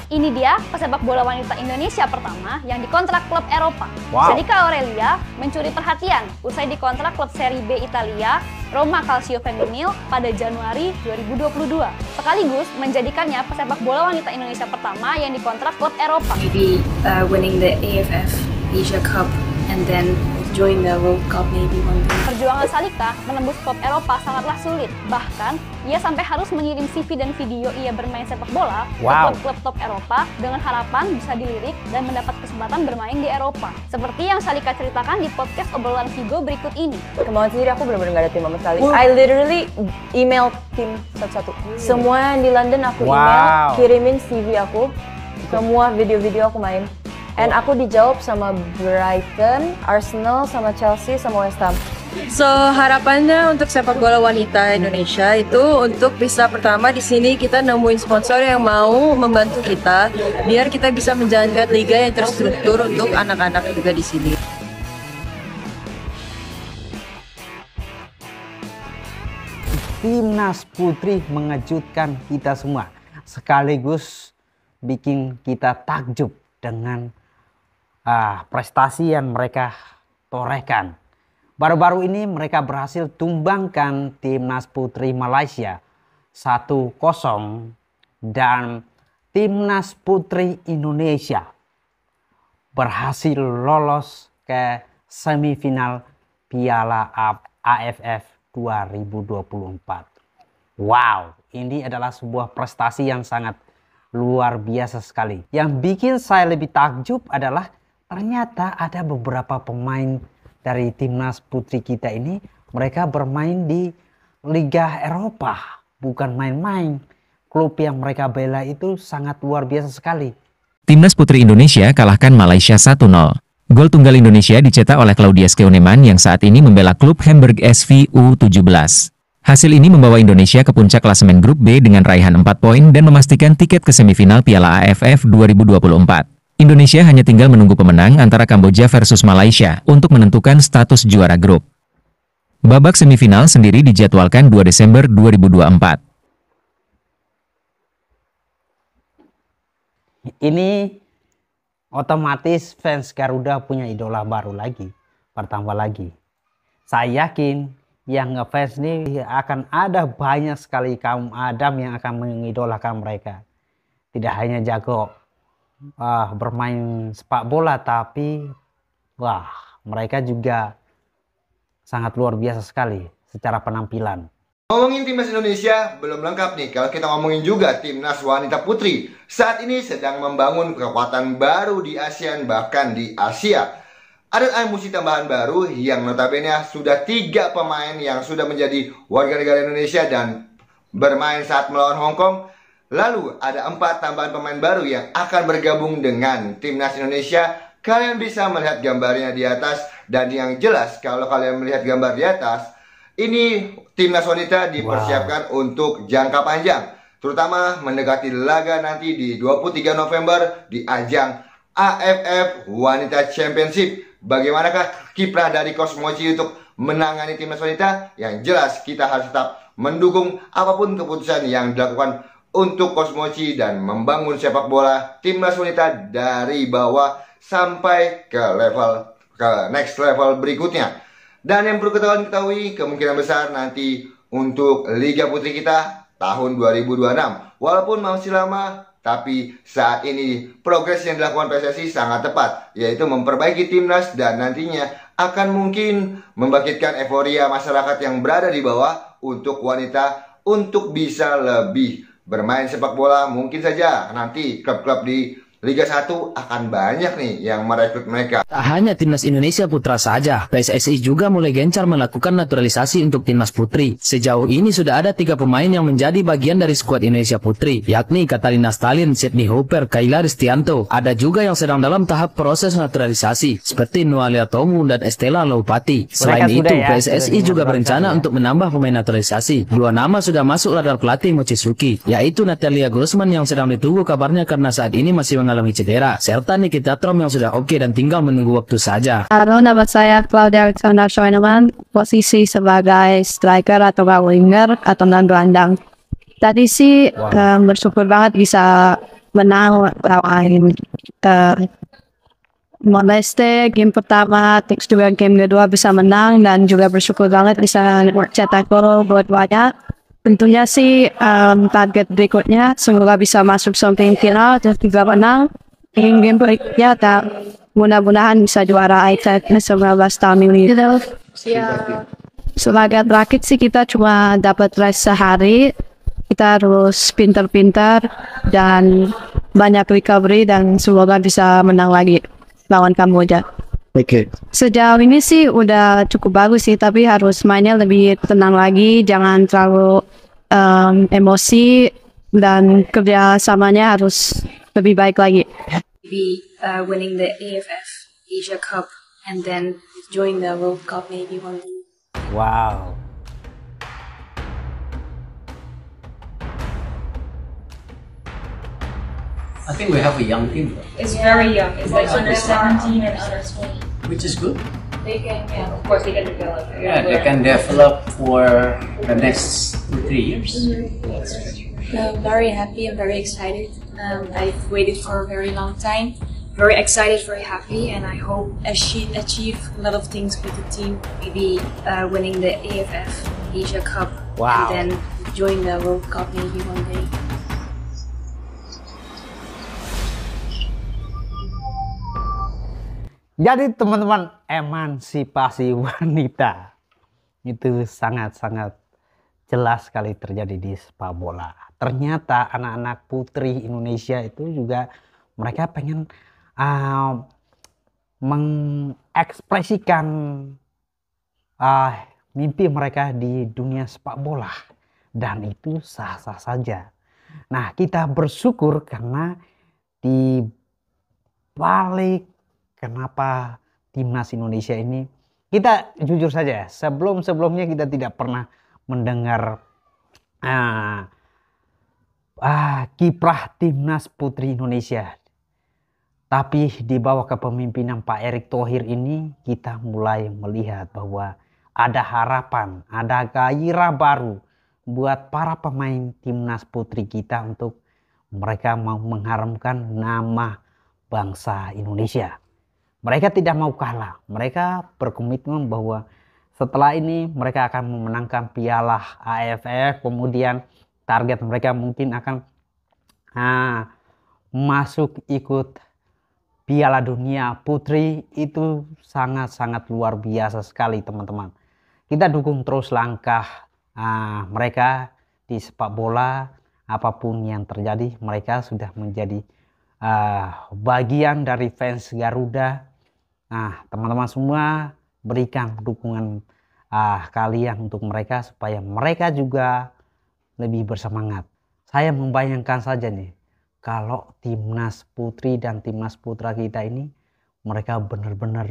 Ini dia pesepak bola wanita Indonesia pertama yang dikontrak klub Eropa. Wow. Sadika Aurelia mencuri perhatian usai dikontrak klub Serie B Italia, Roma Calcio Femminile pada Januari 2022. Sekaligus menjadikannya pesepak bola wanita Indonesia pertama yang dikontrak klub Eropa. Maybe winning the AFF Asia Cup and then join the World Cup maybe one day. Perjuangan Salika menembus klub Eropa sangatlah sulit. Bahkan, ia sampai harus mengirim CV dan video ia bermain sepak bola ke klub-klub top Eropa dengan harapan bisa dilirik dan mendapat kesempatan bermain di Eropa. Seperti yang Salika ceritakan di podcast obrolan Vigo berikut ini. Kemauan sendiri aku benar-benar gak ada tim sama sekali. I literally email tim satu-satu. Semua yang di London aku email, kirimin CV aku, semua video-video aku main. And aku dijawab sama Brighton, Arsenal, sama Chelsea, sama West Ham. So harapannya untuk sepak bola wanita Indonesia itu untuk bisa pertama di sini kita nemuin sponsor yang mau membantu kita biar kita bisa menjalankan liga yang terstruktur untuk anak-anak juga di sini. Timnas Putri mengejutkan kita semua, sekaligus bikin kita takjub dengan prestasi yang mereka torehkan. Baru-baru ini mereka berhasil tumbangkan Timnas Putri Malaysia 1-0 dan Timnas Putri Indonesia berhasil lolos ke semifinal Piala AFF 2024. Wow, ini adalah sebuah prestasi yang sangat luar biasa sekali. Yang bikin saya lebih takjub adalah ternyata ada beberapa pemain dari timnas putri kita ini, mereka bermain di Liga Eropa. Bukan main-main. Klub yang mereka bela itu sangat luar biasa sekali. Timnas Putri Indonesia kalahkan Malaysia 1-0. Gol tunggal Indonesia dicetak oleh Claudia Skeuneman yang saat ini membela klub Hamburg SV U17. Hasil ini membawa Indonesia ke puncak klasemen grup B dengan raihan 4 poin dan memastikan tiket ke semifinal Piala AFF 2024. Indonesia hanya tinggal menunggu pemenang antara Kamboja versus Malaysia untuk menentukan status juara grup. Babak semifinal sendiri dijadwalkan 2 Desember 2024. Ini otomatis fans Garuda punya idola baru lagi, bertambah lagi. Saya yakin yang ngefans ini akan ada banyak sekali kaum Adam yang akan mengidolakan mereka. Tidak hanya jago bermain sepak bola, tapi mereka juga sangat luar biasa sekali secara penampilan. Ngomongin timnas Indonesia belum lengkap nih kalau kita ngomongin juga timnas wanita putri. Saat ini sedang membangun kekuatan baru di ASEAN, bahkan di Asia. Ada musim tambahan baru yang notabene sudah 3 pemain yang sudah menjadi warga negara Indonesia dan bermain saat melawan Hong Kong. Lalu ada 4 tambahan pemain baru yang akan bergabung dengan timnas Indonesia. Kalian bisa melihat gambarnya di atas. Dan yang jelas kalau kalian melihat gambar di atas, ini timnas wanita dipersiapkan untuk jangka panjang, terutama mendekati laga nanti di 23 November di ajang AFF Wanita Championship. Bagaimanakah kiprah dari Coach Mochi untuk menangani timnas wanita? Yang jelas kita harus tetap mendukung apapun keputusan yang dilakukan untuk Coach Mochi dan membangun sepak bola timnas wanita dari bawah sampai ke next level berikutnya. Dan yang perlu ketahui kemungkinan besar nanti untuk Liga Putri kita tahun 2026. Walaupun masih lama, tapi saat ini progres yang dilakukan PSSI sangat tepat, yaitu memperbaiki timnas dan nantinya akan mungkin membangkitkan euforia masyarakat yang berada di bawah untuk wanita untuk bisa lebih bermain sepak bola. Mungkin saja nanti klub-klub di Liga 1 akan banyak nih yang merekrut mereka. Tak hanya timnas Indonesia putra saja, PSSI juga mulai gencar melakukan naturalisasi untuk timnas putri. Sejauh ini sudah ada 3 pemain yang menjadi bagian dari skuad Indonesia putri, yakni Katarina Stalin, Sydney Hooper, Kayla Ristianto. Ada juga yang sedang dalam tahap proses naturalisasi, seperti Noalia Tomu dan Estella Laupati. Selain itu, PSSI juga berencana untuk menambah pemain naturalisasi. 2 nama sudah masuk radar pelatih Mochizuki, yaitu Natalia Grossman yang sedang ditunggu kabarnya karena saat ini masih mengalami cedera, serta Nikita Trom yang sudah oke dan tinggal menunggu waktu saja. Halo, nama saya Claudia Alexandra Schweinemann, posisi sebagai striker atau winger atau gelandang. Tadi sih bersyukur banget bisa menang lawan Moleste game pertama, terus juga game kedua bisa menang dan juga bersyukur banget bisa cetak gol dua-duanya. Tentunya sih target berikutnya semoga bisa masuk sampai final dan juga menang game berikutnya dan mudah-mudahan bisa juara ITF 19 tahun ini. Sebagai terakhir sih kita cuma dapat rest sehari, kita harus pintar-pintar dan banyak recovery dan semoga bisa menang lagi lawan Kamboja. Sejauh ini sih udah cukup bagus sih, tapi harus mainnya lebih tenang lagi, jangan terlalu emosi dan kerjasamanya harus lebih baik lagi. Maybe winning the AFF Asia Cup and then join the World Cup maybe one day. Wow. I think we have a young team. It's very young. It's like under 17 and under 20. Which is good. They can, yeah, of course, they can develop. Yeah, they can develop for the next 2-3 years. I'm very happy and very excited. I've waited for a very long time. Very excited, very happy, and I hope achieve a lot of things with the team. Maybe winning the AFF Asia Cup Wow. and then join the World Cup maybe one day. Jadi teman-teman, emansipasi wanita itu sangat-sangat jelas sekali terjadi di sepak bola. Ternyata anak-anak putri Indonesia itu juga mereka pengen mengekspresikan mimpi mereka di dunia sepak bola. Dan itu sah-sah saja. Nah, kita bersyukur karena di balik kenapa timnas Indonesia ini, kita jujur saja, sebelumnya kita tidak pernah mendengar kiprah timnas putri Indonesia. Tapi di bawah kepemimpinan Pak Erick Thohir ini, kita mulai melihat bahwa ada harapan, ada gairah baru buat para pemain timnas putri kita untuk mereka mau mengharumkan nama bangsa Indonesia. Mereka tidak mau kalah. Mereka berkomitmen bahwa setelah ini mereka akan memenangkan piala AFF. Kemudian target mereka mungkin akan masuk ikut piala dunia putri. Itu sangat-sangat luar biasa sekali teman-teman. Kita dukung terus langkah mereka di sepak bola. Apapun yang terjadi, mereka sudah menjadi bagian dari fans Garuda. Nah, teman-teman semua berikan dukungan kalian untuk mereka supaya mereka juga lebih bersemangat. Saya membayangkan saja nih, kalau timnas putri dan timnas putra kita ini mereka benar-benar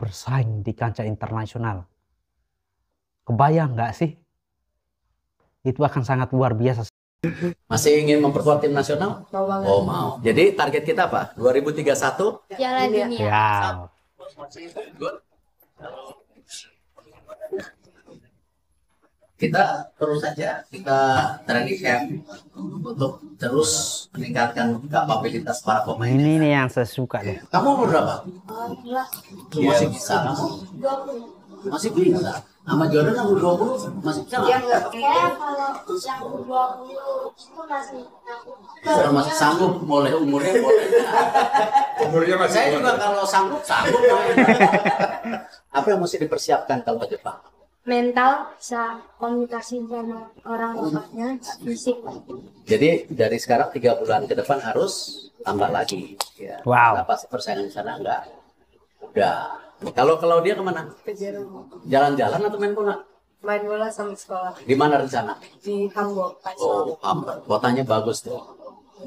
bersaing di kancah internasional. Kebayang nggak sih? Itu akan sangat luar biasa. Masih ingin memperkuat tim nasional? Oh, mau. Jadi target kita apa? 2031? Piala Dunia. Ya. Kita terus saja, kita training camp untuk terus meningkatkan kapabilitas para pemain. Ini nih yang saya suka deh. Kamu umur berapa? Masih bisa. Masih bisa. Sama Jordan umur 20 masih bisa. Kalau masih sanggup, boleh umurnya boleh. Umurnya masih. Saya juga kalau sanggup. Apa yang mesti dipersiapkan kalau ke Jepang? Mental, bisa komunikasi sama orang tuanya, fisik. Jadi dari sekarang 3 bulan ke depan harus tambah lagi. Ya. Wow. Apa persaingan di sana enggak? Udah. Kalau dia kemana? Jalan-jalan atau main bola? Main bola sama sekolah. Di mana rencana? Di Hamburg. Oh, Hamburg. Kotanya bagus tuh.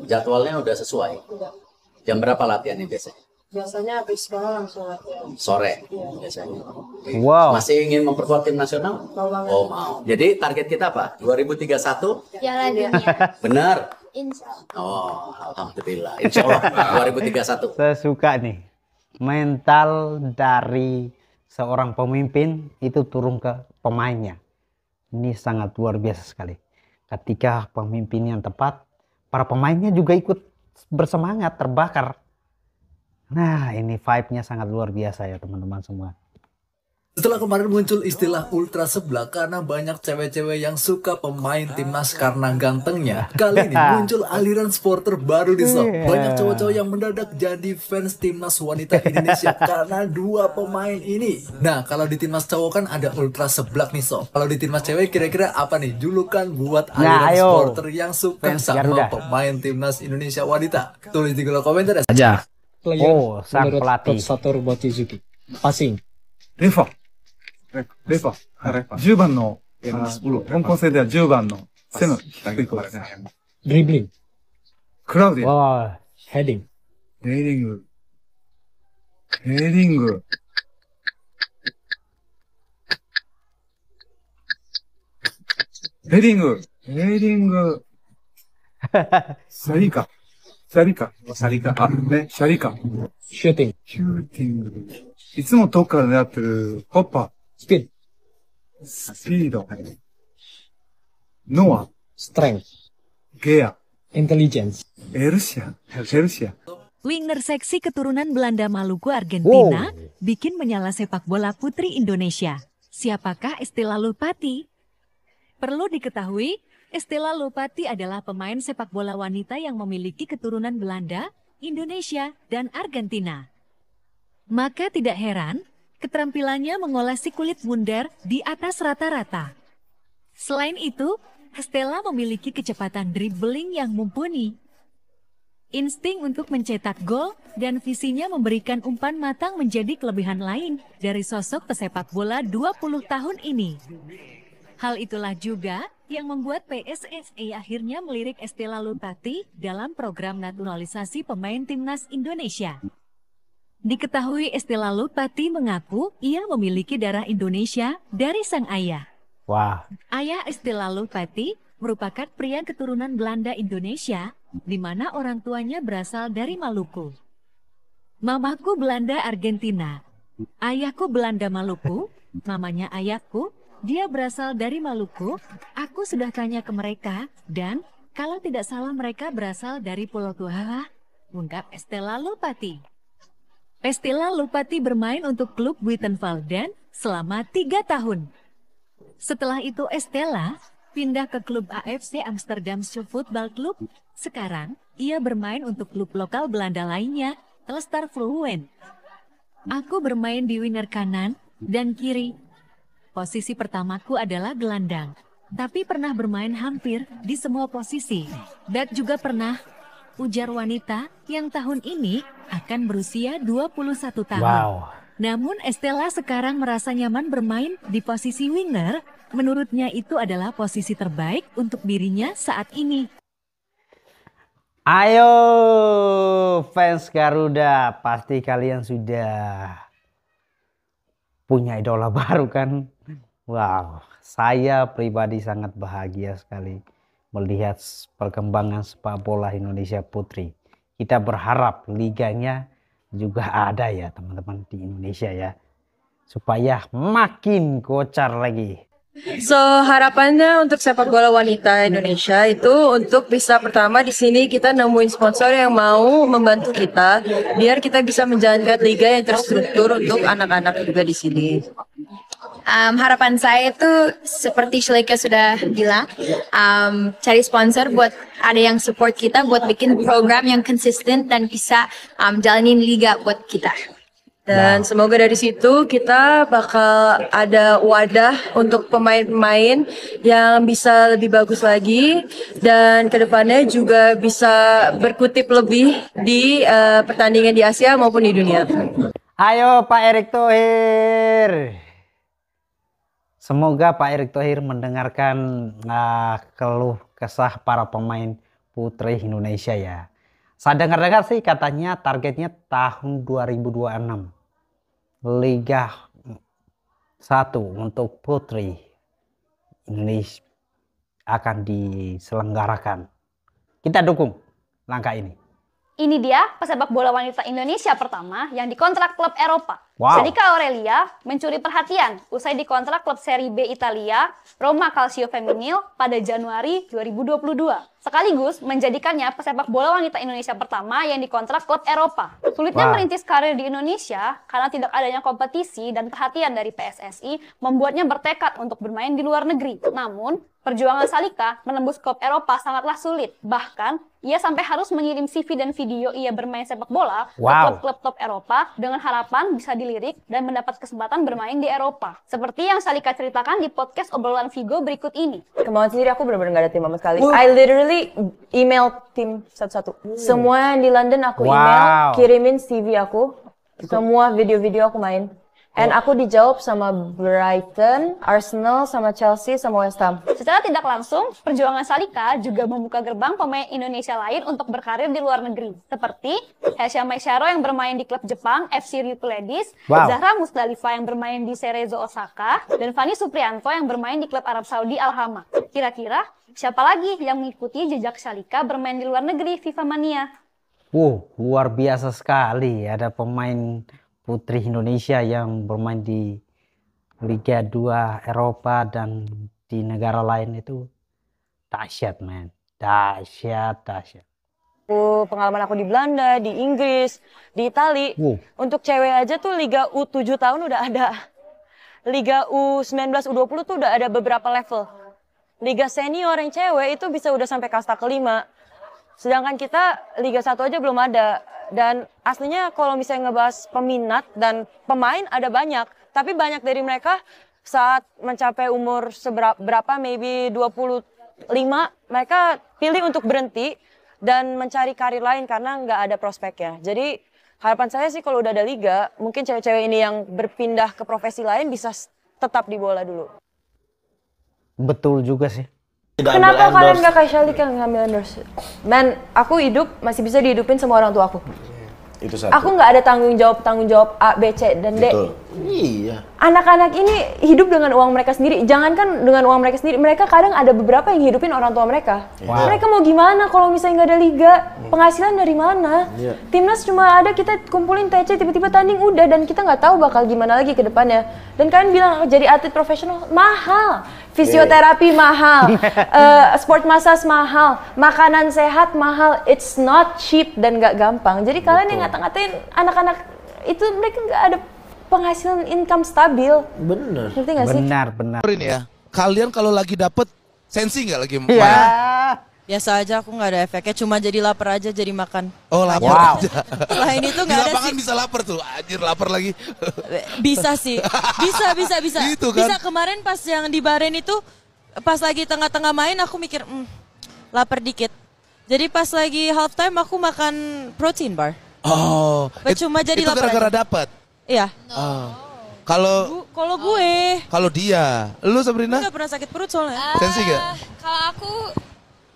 Jadwalnya udah sesuai. Udah. Jam berapa latihannya biasanya? Biasanya habis sekolah langsung latihan. Sore Iya. biasanya. Wow. Masih ingin memperkuat tim nasional? Mau banget. Oh, mau. Jadi target kita apa? 2031? Piala Dunia. Benar. Insya Allah. Oh, alhamdulillah. Insya Allah 2031. Saya suka nih. Mental dari seorang pemimpin itu turun ke pemainnya. Ini sangat luar biasa sekali. Ketika pemimpin yang tepat, para pemainnya juga ikut bersemangat, terbakar. Nah, ini vibe-nya sangat luar biasa ya teman-teman semua. Setelah kemarin muncul istilah ultra seblak karena banyak cewek-cewek yang suka pemain timnas karena gantengnya, kali ini muncul aliran supporter baru di Sob. Banyak cowok-cowok yang mendadak jadi fans timnas wanita Indonesia karena dua pemain ini. Nah, kalau di timnas cowok kan ada ultra seblak nih Sob. Kalau di timnas cewek kira-kira apa nih julukan buat aliran supporter yang suka sama pemain timnas Indonesia wanita? Tulis di kolom komentar aja. Oh, sang pelatih. Satoru Mochizuki. Passing. Reva. 10番の、香港戦では10番の背の低い子ですね。ドリブリング。クラウディ。ヘディング。ヘディング。ヘディング。ヘディング。ヘディング。シャリカ。シャリカ。シャリカ。あ、ね、シャリカ。シューティング。シューティング。いつも遠くから狙ってるホッパー。スピード。スピード。ノア。ストレング。ゲア。インテリジェンス。エルシア。エルシア。 Winger seksi keturunan Belanda Maluku Argentina bikin menyala sepak bola putri Indonesia. Siapakah Estela Lupati? Perlu diketahui, Estela Lupati adalah pemain sepak bola wanita yang memiliki keturunan Belanda, Indonesia, dan Argentina. Maka tidak heran, keterampilannya mengolesi kulit bundar di atas rata-rata. Selain itu, Estela memiliki kecepatan dribbling yang mumpuni. Insting untuk mencetak gol dan visinya memberikan umpan matang menjadi kelebihan lain dari sosok pesepak bola 20 tahun ini. Hal itulah juga yang membuat PSSI akhirnya melirik Estela Lupati dalam program naturalisasi pemain timnas Indonesia. Diketahui Estela Lupati mengaku ia memiliki darah Indonesia dari sang ayah. Wah. Ayah Estela Lupati merupakan pria keturunan Belanda Indonesia, di mana orang tuanya berasal dari Maluku. Mamaku Belanda Argentina, ayahku Belanda Maluku, mamanya ayahku, dia berasal dari Maluku. Aku sudah tanya ke mereka, dan kalau tidak salah mereka berasal dari Pulau Tuhala, ungkap Estela Lupati. Estela Lupati bermain untuk klub Buitenwalden selama 3 tahun. Setelah itu Estela pindah ke klub AFC Amsterdam Football Club. Sekarang, ia bermain untuk klub lokal Belanda lainnya, Telstar Fluwen. Aku bermain di winger kanan dan kiri. Posisi pertamaku adalah gelandang, tapi pernah bermain hampir di semua posisi. Back juga pernah, ujar wanita yang tahun ini akan berusia 21 tahun. Wow. Namun Estela sekarang merasa nyaman bermain di posisi winger. Menurutnya itu adalah posisi terbaik untuk dirinya saat ini. Ayo fans Garuda, pasti kalian sudah punya idola baru kan? Wow, saya pribadi sangat bahagia sekali melihat perkembangan sepak bola Indonesia Putri. Kita berharap liganya juga ada ya teman-teman di Indonesia ya, supaya makin kocar lagi. So, harapannya untuk sepak bola wanita Indonesia itu untuk bisa pertama di sini kita nemuin sponsor yang mau membantu kita biar kita bisa menjalankan liga yang terstruktur untuk anak-anak juga di sini. Harapan saya itu seperti Shalika sudah bilang, cari sponsor buat ada yang support kita buat bikin program yang konsisten dan bisa jalanin liga buat kita. Dan semoga dari situ kita bakal ada wadah untuk pemain-pemain yang bisa lebih bagus lagi dan kedepannya juga bisa berkutip lebih di pertandingan di Asia maupun di dunia. Ayo Pak Erick Thohir. Semoga Pak Erick Thohir mendengarkan keluh kesah para pemain putri Indonesia ya. Saya dengar-dengar sih katanya targetnya tahun 2026. Liga 1 untuk putri Indonesia akan diselenggarakan. Kita dukung langkah ini. Ini dia pesepak bola wanita Indonesia pertama yang dikontrak klub Eropa. Wow. Salika Aurelia mencuri perhatian usai dikontrak klub Serie B Italia, Roma Calcio Femminile pada Januari 2022. Sekaligus menjadikannya pesepak bola wanita Indonesia pertama yang dikontrak klub Eropa. Sulitnya merintis karir di Indonesia karena tidak adanya kompetisi dan perhatian dari PSSI membuatnya bertekad untuk bermain di luar negeri. Namun, perjuangan Salika menembus klub Eropa sangatlah sulit. Bahkan, ia sampai harus mengirim CV dan video ia bermain sepak bola ke klub-klub top Eropa dengan harapan bisa dilirik dan mendapat kesempatan bermain di Eropa. Seperti yang Salika ceritakan di podcast Obrolan Vigo berikut ini. Kemauan sendiri aku benar-benar gak ada tim sama sekali. I literally email tim satu-satu. Semua yang di London aku email, kirimin CV aku, semua video-video aku main. And aku dijawab sama Brighton, Arsenal, sama Chelsea, sama West Ham. Secara tidak langsung, perjuangan Salika juga membuka gerbang pemain Indonesia lain untuk berkarir di luar negeri. Seperti Hesha Maisharo yang bermain di klub Jepang, FC Ryukyu Ladies, Zahra Musdalifah yang bermain di Cerezo Osaka, dan Fanny Suprianto yang bermain di klub Arab Saudi Al-Hama. Kira-kira siapa lagi yang mengikuti jejak Salika bermain di luar negeri FIFA Mania? Luar biasa sekali. Ada pemain putri Indonesia yang bermain di Liga 2 Eropa dan di negara lain itu dahsyat, man. Dahsyat. Pengalaman aku di Belanda, di Inggris, di Itali. Untuk cewek aja tuh Liga U7 tahun udah ada. Liga U19, U20 tuh udah ada beberapa level. Liga senior yang cewek itu bisa udah sampai kasta kelima. Sedangkan kita Liga 1 aja belum ada. Dan aslinya kalau misalnya ngebahas peminat dan pemain ada banyak. Tapi banyak dari mereka saat mencapai umur berapa, maybe 25, mereka pilih untuk berhenti dan mencari karir lain karena nggak ada prospeknya. Jadi harapan saya sih kalau udah ada liga, mungkin cewek-cewek ini yang berpindah ke profesi lain bisa tetap di bola dulu. Betul juga sih. Kenapa kalian gak kayak Salika ngambil endorse? Man, aku hidup masih bisa dihidupin sama orang tua aku. Itu satu. Aku nggak ada tanggung jawab A, B, C, dan D. Betul. Iya. Anak-anak ini hidup dengan uang mereka sendiri. Jangankan dengan uang mereka sendiri, mereka kadang ada beberapa yang hidupin orang tua mereka. Mereka mau gimana kalau misalnya nggak ada liga? Penghasilan dari mana? Timnas cuma ada kita kumpulin TC, tiba-tiba tanding udah, dan kita nggak tahu bakal gimana lagi ke depannya. Dan kalian bilang jadi atlet profesional mahal. Fisioterapi mahal, sport massage mahal, makanan sehat mahal, it's not cheap dan gak gampang. Jadi kalian yang ngata-ngatain anak-anak itu mereka gak ada penghasilan income stabil. Bener. Ngerti gak sih? Benar. Ini ya, kalian kalau lagi dapet sensi nggak lagi main? Biasa aja, aku nggak ada efeknya, cuma jadi lapar aja jadi makan. Oh, lapar aja. Selain itu nggak ada sih. Di lapangan bisa lapar tuh, anjir lapar lagi. Bisa sih, bisa. Gitu kan? Bisa kemarin pas yang di Bahrain itu, pas lagi tengah-tengah main aku mikir, lapar dikit. Jadi pas lagi halftime aku makan protein bar. Oh, cuma jadi itu lapar. Gara-gara dapat. Iya. Kalau gue, kalau dia, lu Sabrina? Nggak pernah sakit perut soalnya. Sensi gak? Kalau aku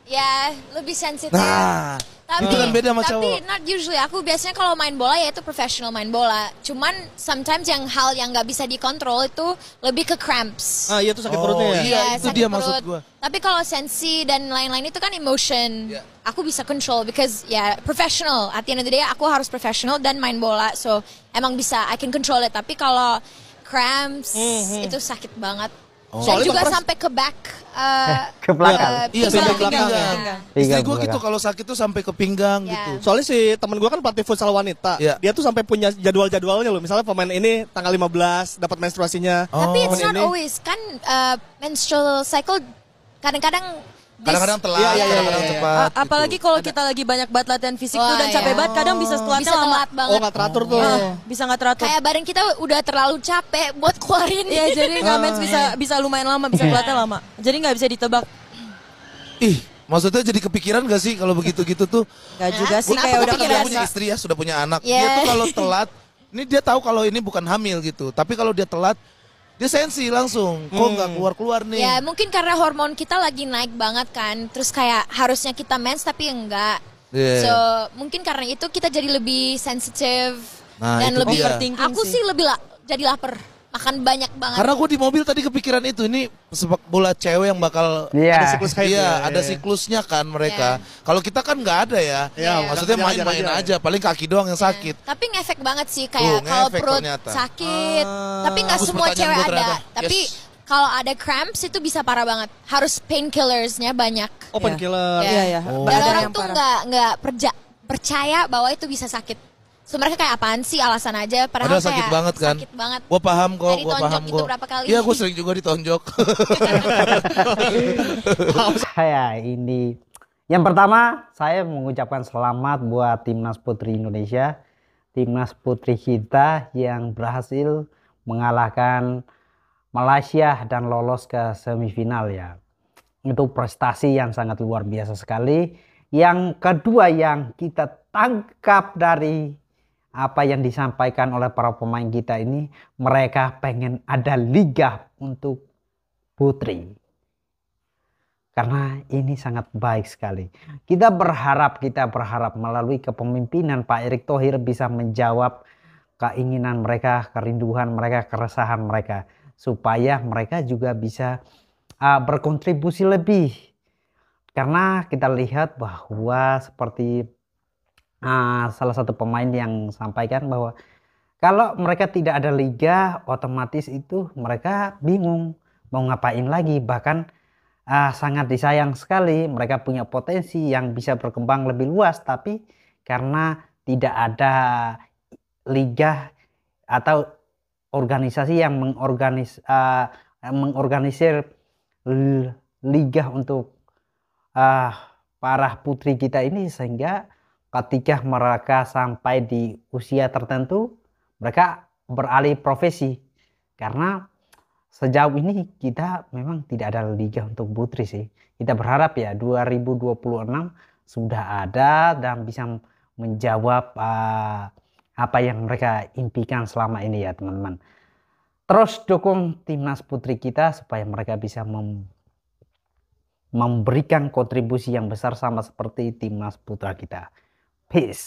ya lebih sensitif. Nah, tapi itu kan beda sama tapi cowok. not usually. Aku biasanya kalau main bola ya itu professional main bola. Cuman sometimes yang hal yang nggak bisa dikontrol itu lebih ke cramps. Iya tuh sakit perutnya ya. Iya, itu dia maksud gua. Tapi kalau sensi dan lain-lain itu kan emotion. Aku bisa control because ya professional. At the end of the day aku harus professional dan main bola. So emang bisa I can control it. Tapi kalau cramps itu sakit banget. Dan juga sampai ke back. Ke belakang. Iya, sampai ke belakang. Istri gue Pinggang. gitu kalau sakit tuh sampai ke pinggang gitu. Soalnya si temen gue kan pelatih futsal wanita. Dia tuh sampai punya jadwal-jadwalnya loh. Misalnya pemain ini tanggal 15 dapat menstruasinya. Tapi it's not always kan menstrual cycle kadang-kadang telat, kadang-kadang cepat. Apalagi kalau kita lagi banyak banget latihan fisik tuh dan capek banget, kadang bisa telatnya bisa lama. telat banget. Oh, nggak teratur tuh. Bisa nggak teratur. Kayak badan kita udah terlalu capek buat keluarin. Iya, jadi nggak mens bisa lumayan lama, bisa telatnya lama. Jadi nggak bisa ditebak. Maksudnya jadi kepikiran gak sih kalau begitu-gitu tuh? Gak juga sih, kayak udah kebiasa. Punya istri ya, sudah punya anak. Dia tuh kalau telat, ini dia tahu kalau ini bukan hamil gitu. Tapi kalau dia telat, dia sensi langsung. Kok nggak keluar-keluar nih? Ya mungkin karena hormon kita lagi naik banget kan. Terus kayak harusnya kita mens tapi enggak. So mungkin karena itu kita jadi lebih sensitif dan lebih overthinking. Aku sih lebih jadi lapar. makan banyak banget. Karena gue di mobil tadi kepikiran itu, ini sepak bola cewek yang bakal Ada siklus kayak gitu. ada siklusnya kan mereka. Kalau kita kan nggak ada ya. Maksudnya main-main aja, paling kaki doang yang sakit. Tapi ngefek banget sih, kayak kalau perut sakit. Tapi nggak semua cewek ada. Tapi kalau ada cramps itu bisa parah banget. Harus painkillersnya banyak. Oh, painkiller. Iya. Dan orang tuh nggak percaya bahwa itu bisa sakit. So mereka kayak apaan sih, alasan aja. Padahal sakit kayak banget kan. Sakit banget. Gue paham kok, gue paham kok. Berapa kali? Iya, gue sering juga ditonjok. Saya ini, yang pertama saya mengucapkan selamat buat Timnas Putri Indonesia. Timnas Putri kita yang berhasil mengalahkan Malaysia dan lolos ke semifinal ya. Itu prestasi yang sangat luar biasa sekali. Yang kedua yang kita tangkap dari apa yang disampaikan oleh para pemain kita ini, mereka pengen ada liga untuk putri. Karena ini sangat baik sekali. Kita berharap melalui kepemimpinan Pak Erick Thohir bisa menjawab keinginan mereka, kerinduan mereka, keresahan mereka. Supaya mereka juga bisa berkontribusi lebih. Karena kita lihat bahwa seperti salah satu pemain yang sampaikan bahwa kalau mereka tidak ada liga, otomatis itu mereka bingung mau ngapain lagi. Bahkan sangat disayang sekali, mereka punya potensi yang bisa berkembang lebih luas, tapi karena tidak ada liga atau organisasi yang mengorganisir liga untuk para putri kita ini, sehingga ketika mereka sampai di usia tertentu mereka beralih profesi. Karena sejauh ini kita memang tidak ada liga untuk putri sih. Kita berharap ya 2026 sudah ada dan bisa menjawab apa yang mereka impikan selama ini ya teman-teman. Terus dukung timnas putri kita supaya mereka bisa memberikan kontribusi yang besar sama seperti timnas putra kita. Peace.